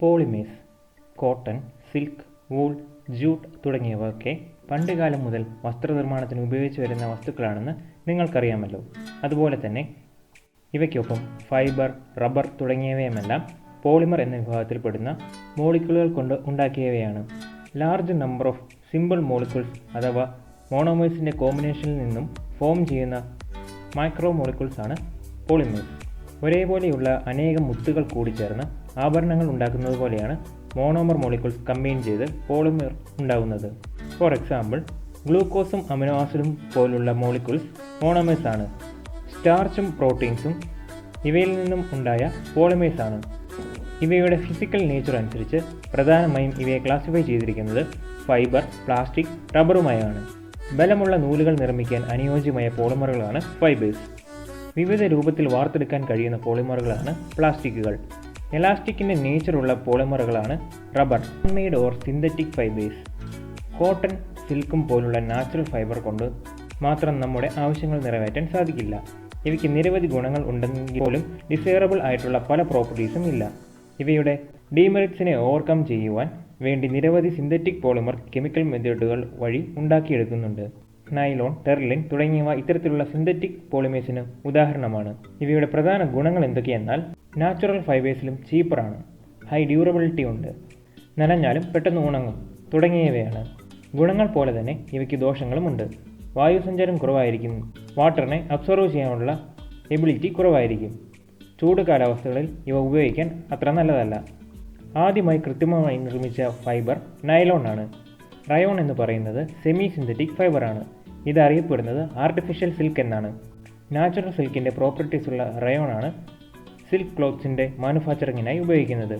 Polymers, cotton, silk, wool, jute തുടങ്ങിയവയൊക്കെ പണ്ടുകാലം മുതൽ വസ്ത്രനിർമ്മാണത്തിന് ഉപയോഗിച്ച് വരുന്ന വസ്തുക്കളാണെന്ന് നിങ്ങൾക്കറിയാമല്ലോ. അതുപോലെ തന്നെ ഇവയ്ക്കൊപ്പം ഫൈബർ, റബ്ബർ തുടങ്ങിയവയുമെല്ലാം പോളിമർ എന്ന വിഭാഗത്തിൽപ്പെടുന്ന മോളിക്യൂളുകൾ കൊണ്ട് ഉണ്ടാക്കിയവയാണ്. Large number of simple molecules അഥവാ മോണോമേഴ്സിൻ്റെ കോമ്പിനേഷനിൽ നിന്നും ഫോം ചെയ്യുന്ന മൈക്രോ മോളിക്യൂൾസ് ആണ് പോളിമേഴ്സ്. ഒരേപോലെയുള്ള അനേകം മുത്തുകൾ കൂടിച്ചേർന്ന് ആഭരണങ്ങൾ ഉണ്ടാക്കുന്നത് പോലെയാണ് മോണോമർ മോളിക്യൂൾസ് കമ്പൈൻ ചെയ്ത് പോളിമർ ഉണ്ടാകുന്നത്. ഫോർ എക്സാമ്പിൾ, ഗ്ലൂക്കോസും അമിനോ ആസിഡും പോലുള്ള മോളിക്യൂൾസ് മോണോമേഴ്സ് ആണ്. സ്റ്റാർച്ചും പ്രോട്ടീൻസും ഇവയിൽ നിന്നും ഉണ്ടായ പോളിമേഴ്സ് ആണ്. ഇവയുടെ ഫിസിക്കൽ നേച്ചർ അനുസരിച്ച് പ്രധാനമായും ഇവയെ ക്ലാസിഫൈ ചെയ്തിരിക്കുന്നത് ഫൈബർ, പ്ലാസ്റ്റിക്, റബ്ബറുമായാണ്. ബലമുള്ള നൂലുകൾ നിർമ്മിക്കാൻ അനുയോജ്യമായ പോളിമറുകളാണ് ഫൈബേഴ്സ്. വിവിധ രൂപത്തിൽ വാർത്തെടുക്കാൻ കഴിയുന്ന പോളിമറുകളാണ് പ്ലാസ്റ്റിക്കുകൾ. എലാസ്റ്റിക്കിൻ്റെ നേച്ചറുള്ള പോളിമറുകളാണ് rubber, made or synthetic fibres. Cotton, സിൽക്കും പോലുള്ള നാച്ചുറൽ ഫൈബർ കൊണ്ട് മാത്രം നമ്മുടെ ആവശ്യങ്ങൾ നിറവേറ്റാൻ സാധിക്കില്ല. ഇവയ്ക്ക് നിരവധി ഗുണങ്ങൾ ഉണ്ടെങ്കിൽ പോലും ഡിസൈറബിൾ ആയിട്ടുള്ള പല പ്രോപ്പർട്ടീസും ഇല്ല. ഇവയുടെ ഡീമെറിറ്റ്സിനെ ഓവർകം ചെയ്യുവാൻ വേണ്ടി നിരവധി സിന്തറ്റിക് പോളിമർ കെമിക്കൽ മെത്തേഡുകൾ വഴി ഉണ്ടാക്കിയെടുക്കുന്നുണ്ട്. നൈലോൺ, ടെർലിൻ തുടങ്ങിയവ ഇത്തരത്തിലുള്ള സിന്തറ്റിക് പോളിമേഴ്സിന് ഉദാഹരണമാണ്. ഇവയുടെ പ്രധാന ഗുണങ്ങൾ എന്തൊക്കെയെന്നാൽ നാച്ചുറൽ ഫൈബേഴ്സിലും ചീപ്പറാണ്, ഹൈ ഡ്യൂറബിലിറ്റി ഉണ്ട്, നനഞ്ഞാലും പെട്ടെന്ന് ഉണങ്ങും തുടങ്ങിയവയാണ്. ഗുണങ്ങൾ പോലെ തന്നെ ഇവയ്ക്ക് ദോഷങ്ങളുമുണ്ട്. വായുസഞ്ചാരം കുറവായിരിക്കും, വാട്ടറിനെ അബ്സോർവ് ചെയ്യാനുള്ള എബിലിറ്റി കുറവായിരിക്കും. ചൂട് കാലാവസ്ഥകളിൽ ഇവ ഉപയോഗിക്കാൻ അത്ര നല്ലതല്ല. ആദ്യമായി കൃത്രിമമായി നിർമ്മിച്ച ഫൈബർ നൈലോൺ ആണ്. റയോൺ എന്ന് പറയുന്നത് സെമി സിന്തറ്റിക് ഫൈബറാണ്. ഇത് അറിയപ്പെടുന്നത് ആർട്ടിഫിഷ്യൽ സിൽക്ക് എന്നാണ്. നാച്ചുറൽ സിൽക്കിൻ്റെ പ്രോപ്പർട്ടീസുള്ള റയോൺ ആണ് സിൽക്ക് ക്ലോത്ത്സിൻ്റെ മാനുഫാക്ചറിങ്ങിനായി ഉപയോഗിക്കുന്നത്.